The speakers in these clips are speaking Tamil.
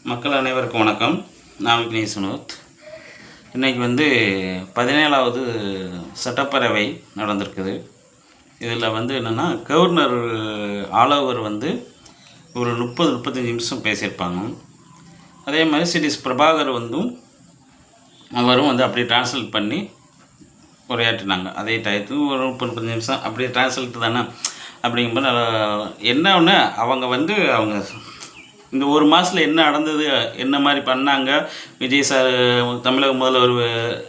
மக்கள் அனைவருக்கும் வணக்கம். நான் விக்னேஷ் வினோத். இன்றைக்கி 17வது சட்டப்பேரவை நடந்திருக்குது. இதில் என்னென்னா, கவர்னர் ஆல் ஓவர் ஒரு 30-35 நிமிஷம் பேசியிருப்பாங்க. அதே மாதிரி சிடிஎஸ் பிரபாகர் அவரும் அப்படியே டிரான்ஸ்லேட் பண்ணி உரையாற்றினாங்க. அதே டயத்துக்கு ஒரு 30-35 நிமிஷம் அப்படியே டிரான்ஸ்லேட் தானே. அப்படிங்கும்போது என்ன ஒன்று, அவங்க இந்த ஒரு மாதத்தில் என்ன நடந்தது, என்ன மாதிரி பண்ணாங்க. விஜய் சார் தமிழக முதல்வர்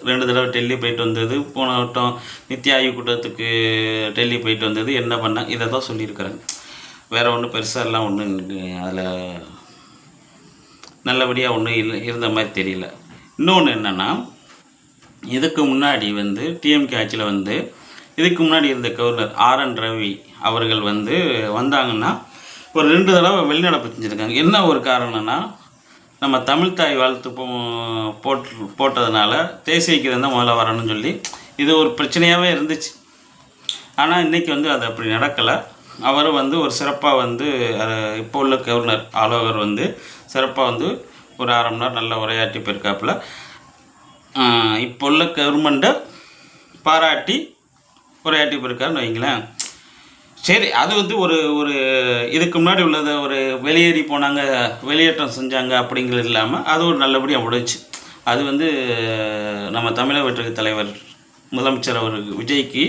2 தடவை டெல்லி போயிட்டு வந்தது, போன வட்டம் நித்தி ஆய்வு கூட்டத்துக்கு டெல்லி போயிட்டு வந்தது, என்ன பண்ணாங்க, இதை தான் சொல்லியிருக்கிறேன். வேறு ஒன்றும் பெருசாலாம் ஒன்றும் அதில் நல்லபடியாக ஒன்றும் இருந்த மாதிரி தெரியல. இன்னொன்று என்னென்னா, இதுக்கு முன்னாடி டிஎம்கே ஆட்சியில் இதுக்கு முன்னாடி இருந்த கவர்னர் ஆர்என் ரவி அவர்கள் வந்தாங்கன்னா ஒரு 2 தடவை வெளிநடப்பு செஞ்சுருக்காங்க. என்ன ஒரு காரணம்னா, நம்ம தமிழ் தாய் வாழ்த்து போட்டதுனால தேசியக்கு தான் முதல்ல வரணும்னு சொல்லி இது ஒரு பிரச்சனையாகவே இருந்துச்சு. ஆனால் இன்றைக்கி அது அப்படி நடக்கலை. அவரும் ஒரு சிறப்பாக இப்போ உள்ள கவர்னர் ஆல் ஓவர் சிறப்பாக ஒரு 1/2 மணி நேரம் நல்லா உரையாற்றி போயிருக்காப்புல. இப்போ உள்ள கவர்மெண்ட்டை பாராட்டி உரையாற்றி போயிருக்காருன்னு வைங்களேன். சரி, அது ஒரு ஒரு இதுக்கு முன்னாடி உள்ளதை ஒரு வெளியேறி போனாங்க, வெளியேற்றம் செஞ்சாங்க அப்படிங்கிறது இல்லாமல் அது ஒரு நல்லபடியாக முடிச்சு. அது நம்ம தமிழக வெற்றி தலைவர் முதலமைச்சர் விஜய்க்கு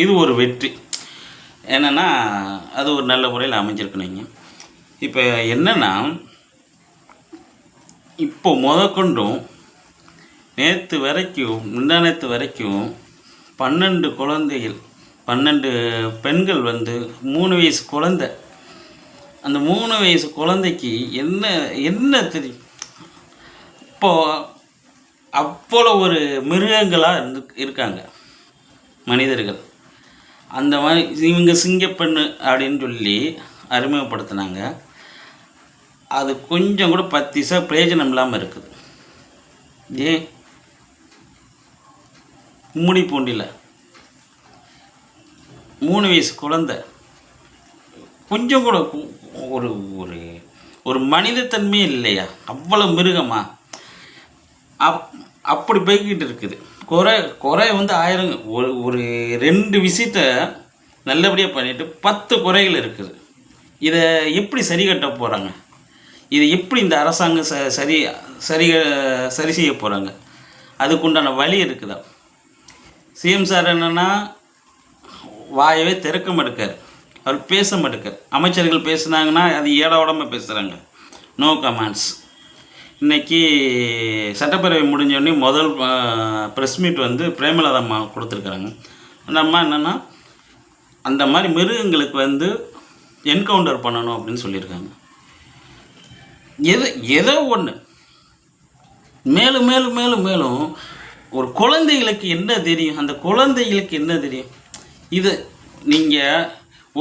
இது ஒரு வெற்றி. என்னென்னா, அது ஒரு நல்ல முறையில் அமைஞ்சிருக்குனீங்க. இப்போ என்னென்னா, இப்போ முதற்கொண்டும் நேற்று வரைக்கும் முந்தானேற்று வரைக்கும் 12 குழந்தைகள், 12 பெண்கள் 3 வயசு குழந்தை. அந்த 3 வயசு குழந்தைக்கு என்ன தெரியும்? இப்போது அப்போல ஒரு மிருகங்களாக இருக்காங்க மனிதர்கள். அந்த மாதிரி இவங்க சிங்கப்பெண்ணு அப்படின்னு சொல்லி அறிமுகப்படுத்தினாங்க. அது கொஞ்சம் கூட 10 பிரயோஜனம் இல்லாமல் இருக்குது. ஏன் கும்மிடி பூண்டியில் 3 வயசு குழந்தை கொஞ்சம் கூட ஒரு ஒரு ஒரு மனிதத்தன்மையே இல்லையா? அவ்வளோ மிருகமா? அப்படி போய்கிட்டு இருக்குது. குறை 1000. ஒரு 2 விஷயத்த நல்லபடியாக பண்ணிவிட்டு 10 குறைகள் இருக்குது. இதை எப்படி சரி கட்ட போகிறாங்க? இதை எப்படி இந்த அரசாங்கம் சரி செய்ய போகிறாங்க? அதுக்குண்டான வழி இருக்குதா? சிஎம் சார் என்னென்னா, வாயவே திறக்க மாட்டேக்கார், அவர் பேச மாட்டேக்கார். அமைச்சர்கள் பேசுனாங்கன்னா அது ஏடாவிடாமல் பேசுகிறாங்க, நோ கமெண்ட்ஸ். இன்றைக்கி சட்டப்பேரவை முடிஞ்சோடனே முதல் ப்ரெஸ் மீட் பிரேமலதா அம்மா கொடுத்துருக்குறாங்க. அந்த அம்மா என்னென்னா, அந்த மாதிரி மிருகங்களுக்கு என்கவுண்டர் பண்ணணும் அப்படின்னு சொல்லியிருக்காங்க. ஏதோ ஒன்று மேலும் மேலும் மேலும் மேலும் ஒரு குழந்தைகளுக்கு என்ன தெரியும்? அந்த குழந்தைகளுக்கு என்ன தெரியும்? இது நீங்கள்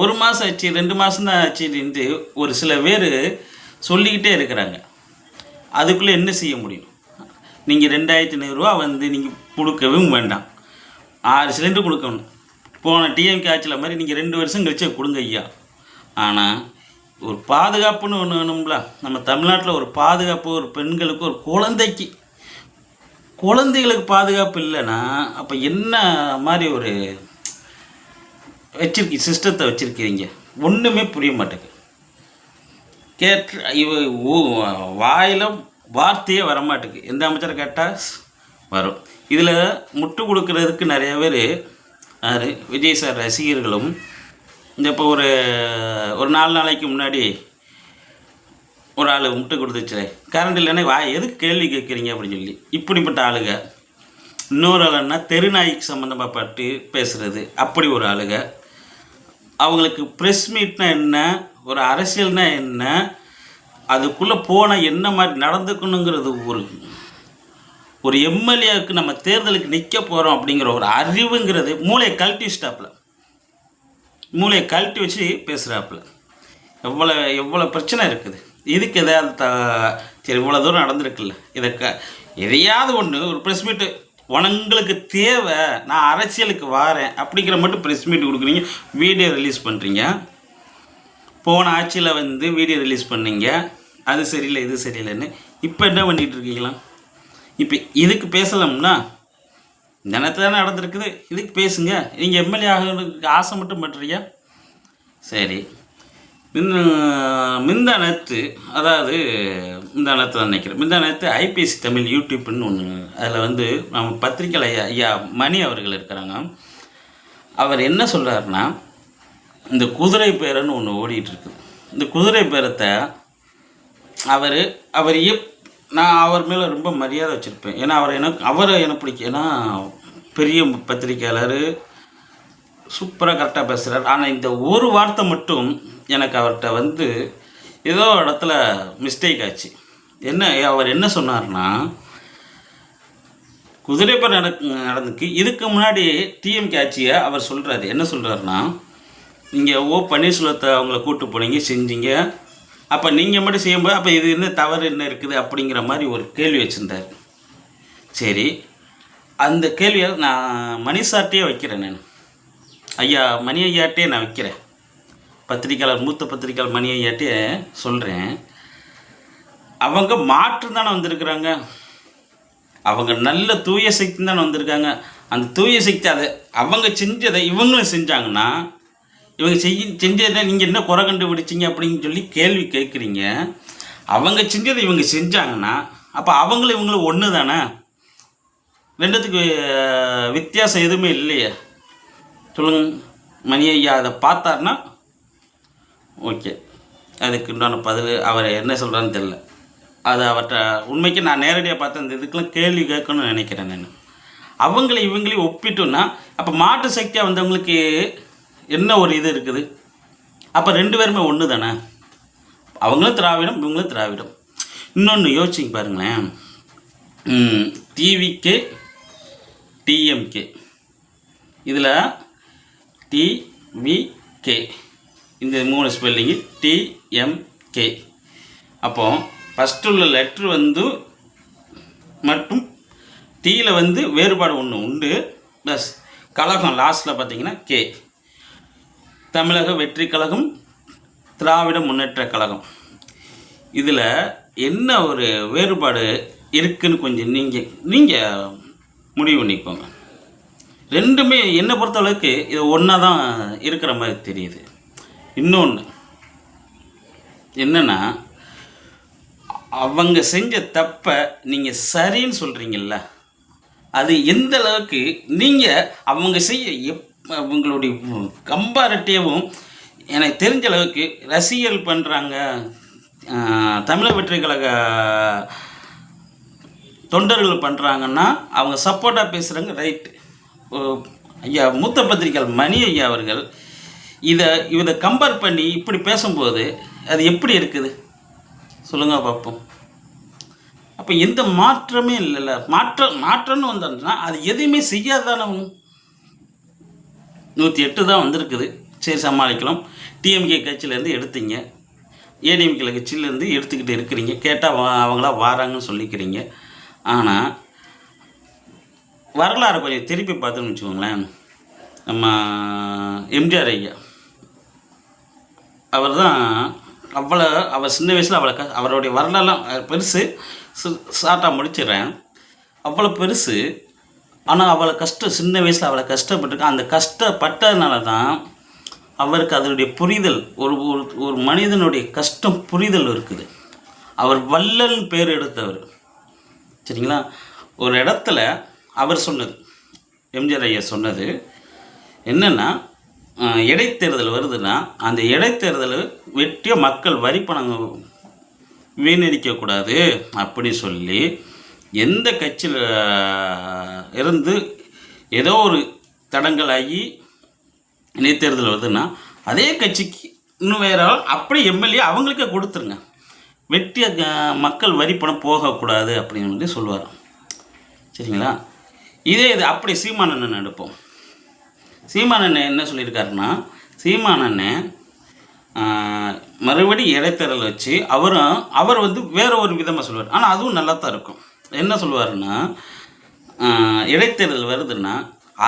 1 மாதம் ஆச்சு, 2 மாதம் தான் ஆச்சுன்ட்டு ஒரு சில பேர் சொல்லிக்கிட்டே இருக்கிறாங்க. அதுக்குள்ளே என்ன செய்ய முடியும்? நீங்கள் 2500 ரூபா நீங்கள் கொடுக்கவும் வேண்டாம், 6 சிலிண்டர் கொடுக்கணும். போன டிஎம்கே ஆட்சியில் மாதிரி நீங்கள் 2 வருஷம் கழிச்சு கொடுங்க ஐயா. ஆனால் ஒரு பாதுகாப்புன்னு ஒன்று வேணும்ல. நம்ம தமிழ்நாட்டில் ஒரு பாதுகாப்பு, ஒரு பெண்களுக்கு, ஒரு குழந்தைகளுக்கு பாதுகாப்பு இல்லைன்னா அப்போ என்ன மாதிரி ஒரு சிஸ்டத்தை வச்சுருக்கிறீங்க? ஒன்றுமே புரிய மாட்டேங்குது. வாயில் வார்த்தையே வரமாட்டேங்குது. எந்த அமைச்சரை கேட்டால் வரும். இதில் முட்டு கொடுக்கறதுக்கு நிறைய பேர் விஜய் சார் ரசிகர்களும் இப்போ ஒரு 4 நாளைக்கு முன்னாடி ஒரு ஆள் முட்டு கொடுத்துச்சு, கரண்ட் இல்லைன்னா எதுக்கு கேள்வி கேட்குறீங்க அப்படின்னு சொல்லி. இப்படிப்பட்ட ஆளுங்க. இன்னொரு ஆளுன்னா தெருநாய்க்கு சம்மந்தப்பட்டு பேசுகிறது, அப்படி ஒரு ஆளுங்க. அவங்களுக்கு ப்ரெஸ் மீட்னா என்ன, ஒரு அரசியல்னா என்ன, அதுக்குள்ளே போனால் என்ன மாதிரி நடந்துக்கணுங்கிறது ஒரு எம்எல்ஏவுக்கு நம்ம தேர்தலுக்கு நிற்க போகிறோம் அப்படிங்கிற ஒரு அறிவுங்கிறது மூளையை கழட்டி வச்சு பேசுகிறாப்புல. எவ்வளோ பிரச்சனை இருக்குது. இதுக்கு எதாவது சரி, இவ்வளோ தூரம் நடந்திருக்குல்ல, எதையாவது ஒன்று ஒரு ப்ரெஸ் மீட்டு உங்களுக்கு தேவை, நான் அரசியலுக்கு வாரேன் அப்படிங்கிற மட்டும் ப்ரெஸ் மீட் கொடுக்குறீங்க, வீடியோ ரிலீஸ் பண்ணுறீங்க. போன ஆட்சியில் வீடியோ ரிலீஸ் பண்ணீங்க, அது சரியில்லை இது சரியில்லைன்னு இப்போ என்ன பண்ணிகிட்டு இருக்கீங்களா? இப்போ இதுக்கு பேசலாம்னா தினத்தில் தானே நடந்திருக்குது, இதுக்கு பேசுங்க. நீங்கள் எம்எல்ஏ ஆகிறதுக்கு ஆசை மட்டும் பண்ணுறீங்க. சரி, மிந்தானத்து அதாவது மிந்தானத்து தான் நினைக்கிறேன். மிந்தானத்து ஐபிஎஸ்சி தமிழ் யூடியூப்னு ஒன்று, அதில் வந்து நம்ம பத்திரிக்கை ஐயா மணி அவர்கள் இருக்கிறாங்க. அவர் என்ன சொல்கிறாருன்னா, இந்த குதிரை பேரன்னு ஒன்று ஓடிட்டுருக்குது. இந்த குதிரை பேரத்தை அவர் நான் அவர் மேலே ரொம்ப மரியாதை வச்சுருப்பேன். ஏன்னா அவரை எனக்கு பிடிக்கும். ஏன்னா பெரிய பத்திரிக்கையாளர், சூப்பராக கரெக்டாக பேசுகிறார். ஆனால் இந்த ஒரு வார்த்தை மட்டும் எனக்கு அவர்கிட்ட வந்து ஏதோ இடத்துல மிஸ்டேக் ஆச்சு. அவர் என்ன சொன்னார்னா, குதிரைப்பேர் நடந்துக்கு இதுக்கு முன்னாடி டிஎம்கே ஆட்சியை அவர் சொல்கிறாரு. என்ன சொல்கிறாருன்னா, நீங்கள் பன்னீர்செல்வத்தை அவங்கள கூப்பிட்டு போனீங்க, செஞ்சீங்க, அப்போ நீங்கள் மட்டும் செய்யும்போது அப்போ இது என்ன தவறு என்ன இருக்குது அப்படிங்கிற மாதிரி ஒரு கேள்வி வச்சுருந்தார். சரி, அந்த கேள்வியை நான் மணிசார்ட்டே வைக்கிறேன். நான் ஐயா மணி ஐயாட்டே நான் வைக்கிறேன். பத்திரிக்கையாளர், மூத்த பத்திரிக்கையாளர் மணி ஐயாட்டே சொல்கிறேன். அவங்க மாற்று தானே வந்திருக்கிறாங்க, அவங்க நல்ல தூய சக்தி தானே வந்திருக்காங்க. அந்த தூய சக்தி அதை அவங்க செஞ்சதை இவங்களும் செஞ்சாங்கன்னா, இவங்க செஞ்சதை நீங்கள் என்ன குறை கண்டுபிடிச்சிங்க அப்படின்னு சொல்லி கேள்வி கேட்குறீங்க. அவங்க செஞ்சதை இவங்க செஞ்சாங்கன்னா அப்போ அவங்களும் இவங்களும் ஒன்று தானே, ரெண்டுத்துக்கு வித்தியாசம் எதுவுமே இல்லையே. சொல்லுங்க மணி ஐயா அதை பார்த்தாருன்னா ஓகே, அதுக்கு உண்டான பதில் அவர் என்ன சொல்கிறான்னு தெரில. அது அவர்கிட்ட உண்மைக்கு நான் நேரடியாக பார்த்து அந்த இதுக்கெல்லாம் கேள்வி கேட்கணும்னு நினைக்கிறேன். நான் அவங்களையும் இவங்களையும் ஒப்பிட்டோன்னா அப்போ மாற்று சக்தியாக வந்தவங்களுக்கு என்ன ஒரு இது இருக்குது? அப்போ ரெண்டு பேருமே ஒன்று தானே, அவங்களும் திராவிடம் இவங்களும் திராவிடம். இன்னொன்று யோசிச்சிங்க பாருங்களேன், டிவிகே டிஎம்கே, இதில் டிவிகே இந்த 3 ஸ்பெல்லிங்கு டிஎம்கே. அப்போ ஃபஸ்ட்டு உள்ள லெட்ரு வந்து மட்டும் டீயில் வந்து வேறுபாடு ஒன்று உண்டு, ப்ளஸ் கழகம் லாஸ்ட்டில் பார்த்தீங்கன்னா கே. தமிழக வெற்றி கழகம், திராவிட முன்னேற்ற கழகம், இதில் என்ன ஒரு வேறுபாடு இருக்குதுன்னு கொஞ்சம் நீங்கள் முடிவு பண்ணிக்கோங்க. ரெண்டுமே என்னை பொறுத்தளவுக்கு இது ஒன்றா தான் இருக்கிற மாதிரி தெரியுது. இன்னொன்று என்னென்னா, அவங்க செஞ்ச தப்பை நீங்கள் சரின்னு சொல்கிறீங்கள, அது எந்த அளவுக்கு நீங்கள் அவங்க செய்ய அவங்களுடைய கம்பேரிட்டிவும் எனக்கு தெரிஞ்ச அளவுக்கு ரசிகர்கள் பண்ணுறாங்க. தமிழக வெற்றி கழக தொண்டர்கள் பண்ணுறாங்கன்னா அவங்க சப்போர்ட்டாக பேசுகிறாங்க, ரைட்டு. ஐயா மூத்த பத்திரிகையாளர் மணி ஐயா அவர்கள் இதை கம்பேர் பண்ணி இப்படி பேசும்போது அது எப்படி இருக்குது சொல்லுங்கள் பார்ப்போம். அப்போ எந்த மாற்றமே இல்லைல்ல. மாற்றம்னு வந்தோம்னா அது எதுவுமே செய்யாதானே. 108 தான் வந்திருக்குது, சரி சமாளிக்கலாம். டிஎம்கே கட்சியிலேருந்து எடுத்தீங்க, ஏடிஎம்கே கட்சியிலேருந்து எடுத்துக்கிட்டு இருக்கிறீங்க, கேட்டால் அவங்களா வாராங்கன்னு சொல்லிக்கிறீங்க. ஆனால் வரலாறு கொஞ்சம் திருப்பி பார்த்தோன்னு வச்சுக்கோங்களேன். நம்ம எம்ஜிஆர் ஐயா அவர் தான் அவர் சின்ன வயசில் அவருடைய வரலாறுலாம் பெருசு, ஷார்ட்டாக முடிச்சிடுறேன். அவ்வளோ பெருசு, ஆனால் சின்ன வயசில் அவளை கஷ்டப்பட்டுருக்கா. அந்த கஷ்டப்பட்டதுனால தான் அவருக்கு அதனுடைய புரிதல், ஒரு மனிதனுடைய கஷ்டம் புரிதல் இருக்குது. அவர் வள்ளல்னு பேர் எடுத்தவர், சரிங்களா. ஒரு இடத்துல அவர் சொன்னது, எம்ஜிஆர் ஐயா சொன்னது என்னென்னா, இடைத்தேர்தல் வருதுன்னா அந்த இடைத்தேர்தல் வெட்டிய மக்கள் வரி பணம் வீணடிக்கக்கூடாது அப்படி சொல்லி, எந்த கட்சியில் இருந்து ஏதோ ஒரு தடங்களாகி இடைத்தேர்தல் வருதுன்னா அதே கட்சிக்கு இன்னும் வேறு அப்படி எம்எல்ஏ அவங்களுக்கே கொடுத்துருங்க, வெட்டிய மக்கள் வரி பணம் போகக்கூடாது அப்படின்னு சொல்லி சொல்லுவார், சரிங்களா. இது அப்படி சீமானண்ணன் எடுப்போம். சீமானண்ணன் என்ன சொல்லியிருக்காருன்னா, சீமானண்ணன் மறுபடி இடைத்தேர்தல் வச்சு அவர் வந்து வேறு ஒரு விதமாக சொல்லுவார். ஆனால் அதுவும் நல்லா தான் இருக்கும். என்ன சொல்லுவாருன்னா, இடைத்தேர்தல் வருதுன்னா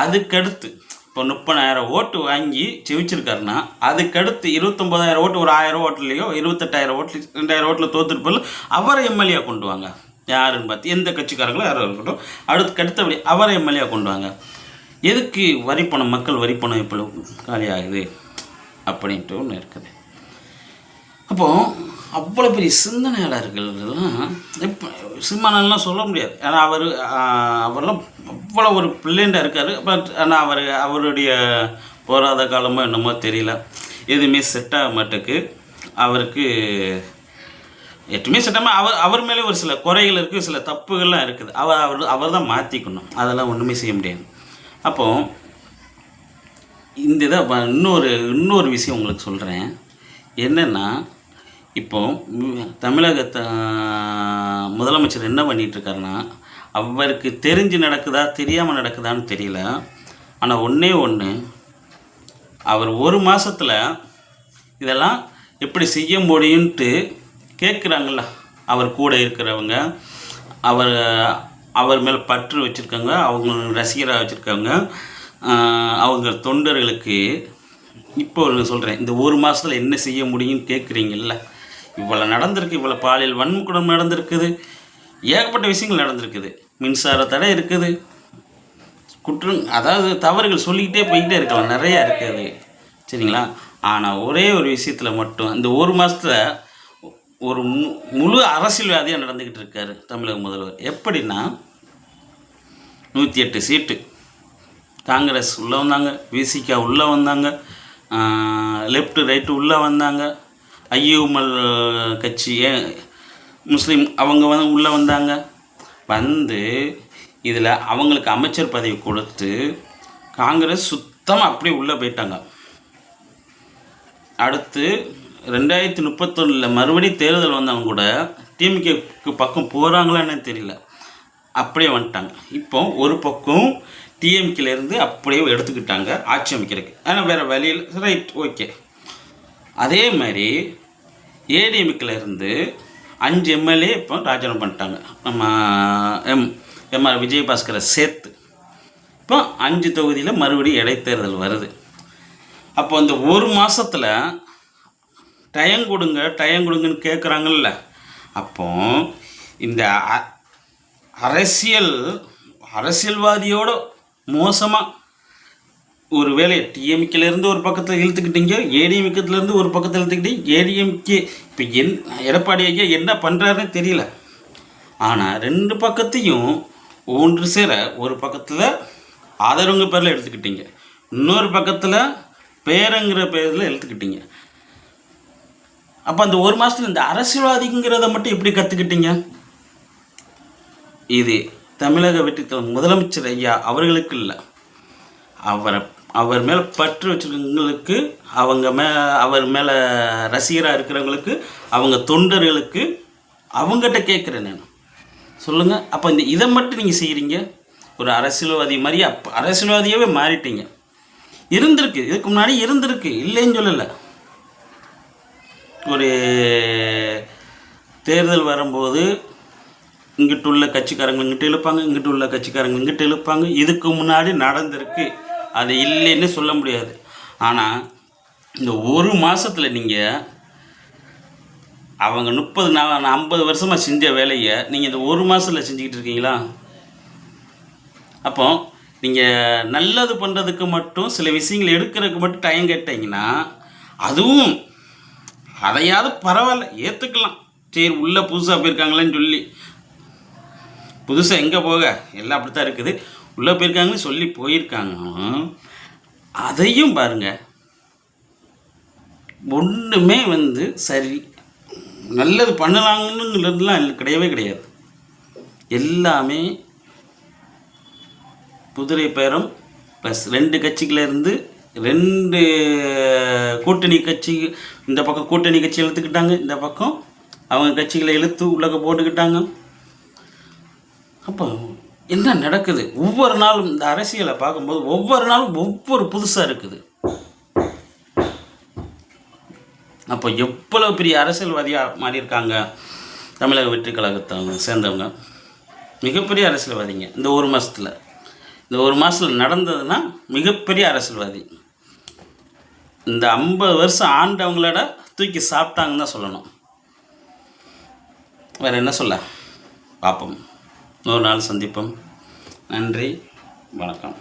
அதுக்கடுத்து இப்போ 30,000 ஓட்டு வாங்கி ஜெயிச்சிருக்காருன்னா அதுக்கடுத்து 29,000 ஓட்டு, ஒரு 1000 ஓட்டுலையோ 28,000 ஓட்டு 2,000 ஓட்டில் தோற்றுருப்பில் அவரை எம்எல்ஏ கொண்டு வாங்க. யாருன்னு பார்த்து எந்த கட்சிக்காரங்களோ யாரோ இருக்கட்டும், அடுத்தபடி அவரை எம்எல்ஏ கொண்டு வாங்க. எதுக்கு வரிப்பணம், மக்கள் வரிப்பணம் இப்போ காலியாகுது அப்படின்ட்டு ஒன்று இருக்குது. அப்போது அவ்வளோ பெரிய சிந்தனையாளர்கள்லாம் இப்போ சிம்மானெல்லாம் சொல்ல முடியாது. ஏன்னா அவரெல்லாம் அவ்வளோ ஒரு பிள்ளைண்டாக இருக்கார். பட் ஆனால் அவருடைய போராத காலமோ என்னமோ தெரியல, எதுவுமே செட் ஆக மாட்டேக்கு. அவருக்கு எதுவுமே செட் ஆகாமல் அவர் மேலே ஒரு சில குறைகள் இருக்குது, சில தப்புகள்லாம் இருக்குது. அவர் தான் மாற்றிக்கணும். அதெல்லாம் ஒன்றுமே செய்ய முடியாது. அப்போது இந்த இதை இன்னொரு விஷயம் உங்களுக்கு சொல்கிறேன். என்னென்னா, இப்போ தமிழகத்தை முதலமைச்சர் என்ன பண்ணிகிட்ருக்காருன்னா, அவருக்கு தெரிஞ்சு நடக்குதா தெரியாமல் நடக்குதான்னு தெரியல. ஆனால் ஒன்று, அவர் ஒரு மாதத்தில் இதெல்லாம் எப்படி செய்ய முடியும்ன்ட்டு கேட்குறாங்கள, அவர் கூட இருக்கிறவங்க, அவர் மேலே பற்று வச்சுருக்காங்க, அவங்க ரசிகராக வச்சுருக்காங்க, அவங்க தொண்டர்களுக்கு. இப்போ சொல்கிறேன், இந்த ஒரு மாதத்தில் என்ன செய்ய முடியும்னு கேட்குறீங்கல்ல, இவ்வளோ நடந்திருக்கு, இவ்வளோ பாலியல் வன்கொடுமை நடந்திருக்குது, ஏகப்பட்ட விஷயங்கள் நடந்திருக்குது, மின்சார தடை இருக்குது, அதாவது தவறுகள் சொல்லிக்கிட்டே போய்கிட்டே இருக்கலாம், நிறையா இருக்குது, சரிங்களா. ஆனால் ஒரே ஒரு விஷயத்தில் மட்டும் இந்த ஒரு மாதத்தில் ஒரு முழு அரசியல்வாதியாக நடந்துக்கிட்டு இருக்கார் தமிழக முதல்வர். எப்படின்னா, 108 சீட்டு காங்கிரஸ் உள்ளே வந்தாங்க, விசிகா உள்ளே வந்தாங்க, லெஃப்ட் ரைட்டு உள்ளே வந்தாங்க, ஐயூமல் கட்சி முஸ்லீம் அவங்க உள்ளே வந்தாங்க. இதில் அவங்களுக்கு அமைச்சர் பதவி கொடுத்து காங்கிரஸ் சுத்தமாக அப்படியே உள்ளே போயிட்டாங்க. அடுத்து 2031 மறுபடியும் தேர்தல் வந்தவங்க கூட டிஎம்கேக்கு பக்கம் போகிறாங்களான்னு தெரியல, அப்படியே வந்துட்டாங்க. இப்போ ஒரு பக்கம் டிஎம்கேலேருந்து அப்படியே எடுத்துக்கிட்டாங்க ஆட்சி அமைக்கிறதுக்கு. ஆனால் வேறு வழியில் ரைட், ஓகே. அதே மாதிரி ஏடிஎம்கேலேருந்து 5 எம்எல்ஏ இப்போ ராஜினாமா பண்ணிட்டாங்க. நம்ம எம்ஆர் விஜயபாஸ்கரை சேர்த்து இப்போ 5 தொகுதியில் மறுபடியும் இடைத்தேர்தல் வருது. அப்போ இந்த ஒரு மாதத்தில் டயம் கொடுங்கன்னு கேட்குறாங்கல்ல. அப்போ இந்த அரசியல்வாதியோட மோசமாக ஒரு வேலையை டிஎம்கேலேருந்து ஒரு பக்கத்தில் இழுத்துக்கிட்டீங்க, ஏடிஎம்கேலேருந்து ஒரு பக்கத்தில் இழுத்துக்கிட்டீங்க. ஏடிஎம்கே இப்போ எடப்பாடி ஐயா என்ன பண்ணுறாருன்னு தெரியல. ஆனால் 2 பக்கத்தையும் ஒன்று சேர ஒரு பக்கத்தில் ஆதரவுங்க பேரில் எடுத்துக்கிட்டீங்க, இன்னொரு பக்கத்தில் பேருங்கிற பேரில் எடுத்துக்கிட்டீங்க. அப்போ அந்த ஒரு மாதத்தில் இந்த அரசியல்வாதிங்கிறத மட்டும் எப்படி கற்றுக்கிட்டீங்க? இது தமிழக வெற்றித்தலைவர் முதலமைச்சர் ஐயா அவர்களுக்கு இல்லை, அவர் மேலே பற்று வச்சுருக்கவங்களுக்கு, அவர் மேலே ரசிகராக இருக்கிறவங்களுக்கு, அவங்க தொண்டர்களுக்கு, அவங்ககிட்ட கேட்குறேன் நான், சொல்லுங்கள். அப்போ இதை மட்டும் நீங்கள் செய்கிறீங்க. ஒரு அரசியல்வாதி மாதிரி அரசியல்வாதியாகவே மாறிட்டீங்க. இருந்திருக்கு, இதுக்கு முன்னாடி இருந்திருக்கு, இல்லைன்னு சொல்லலை. ஒரு தேர்தல் வரும்போது இங்கிட்டு உள்ள கட்சிக்காரங்க இங்கிட்டு இழுப்பாங்க, இங்கிட்டு உள்ள கட்சிக்காரங்க இங்கிட்டு இழுப்பாங்க. இதுக்கு முன்னாடி நடந்திருக்கு, அது இல்லைன்னு சொல்ல முடியாது. ஆனால் இந்த ஒரு மாதத்தில் நீங்கள் அவங்க 50 வருஷமாக செஞ்ச வேலையை நீங்கள் இந்த ஒரு மாதத்தில் செஞ்சுக்கிட்டு இருக்கீங்களா? அப்போ நீங்கள் நல்லது பண்ணுறதுக்கு மட்டும் சில விஷயங்கள் எடுக்கிறதுக்கு மட்டும் டைம் கேட்டீங்கன்னா, அதுவும் அதையாவது பரவாயில்ல ஏற்றுக்கலாம். சரி, உள்ளே புதுசாக போயிருக்காங்களேன்னு சொல்லி, புதுசாக எங்கே போக எல்லாம் அப்படி தான் இருக்குது, உள்ளே போயிருக்காங்கன்னு சொல்லி போயிருக்காங்க. அதையும் பாருங்கள், ஒன்றுமே சரி நல்லது பண்ணலாங்கன்னுலாம் கிடையவே கிடையாது. எல்லாமே குதிரை பேரம் ப்ளஸ் 2 கட்சிகளிலேருந்து 2 கூட்டணி கட்சி, இந்த பக்கம் கூட்டணி கட்சி இழுத்துக்கிட்டாங்க, இந்த பக்கம் அவங்க கட்சிகளை இழுத்து உள்ளக போட்டுக்கிட்டாங்க. அப்போ என்ன நடக்குது? ஒவ்வொரு நாளும் இந்த அரசியலை பார்க்கும்போது ஒவ்வொரு நாளும் ஒவ்வொரு புதுசாக இருக்குது. அப்போ எவ்வளோ பெரிய அரசியல்வாதியாக மாறியிருக்காங்க தமிழக வெற்றி கழகத்தை சேர்ந்தவங்க, மிகப்பெரிய அரசியல்வாதிங்க இந்த ஒரு மாதத்தில். இந்த ஒரு மாதத்தில் நடந்ததுன்னா மிகப்பெரிய அரசியல்வாதி. இந்த 50 வருஷம் ஆண்டவங்களோட தூக்கி சாப்பிட்டாங்கன்னு தான் சொல்லணும். வேறு என்ன சொல்ல? பார்ப்போம், இன்னொரு நாள் சந்திப்போம். நன்றி, வணக்கம்.